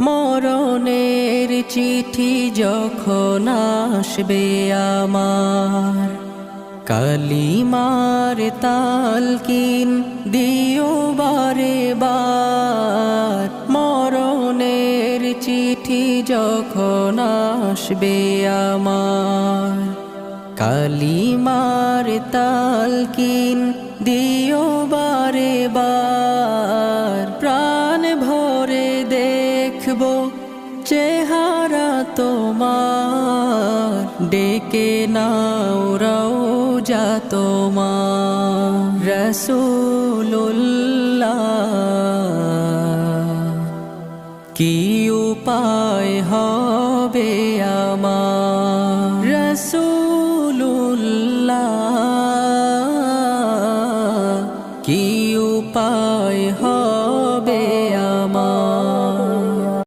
মরণের চিঠি যখন আসবে আমার, কালিমার তালকিন দিও বারে বার। মরণের চিঠি যখন আসবে আমার, কালিমার তালকিন দিও বারে বার। প্রাণ ভরে দেখবো চেহারা তোমার, ডেকে নাও রওজা তোমার। রাসূলুল্লাহ কি উপায় হবে আমার, রাসূল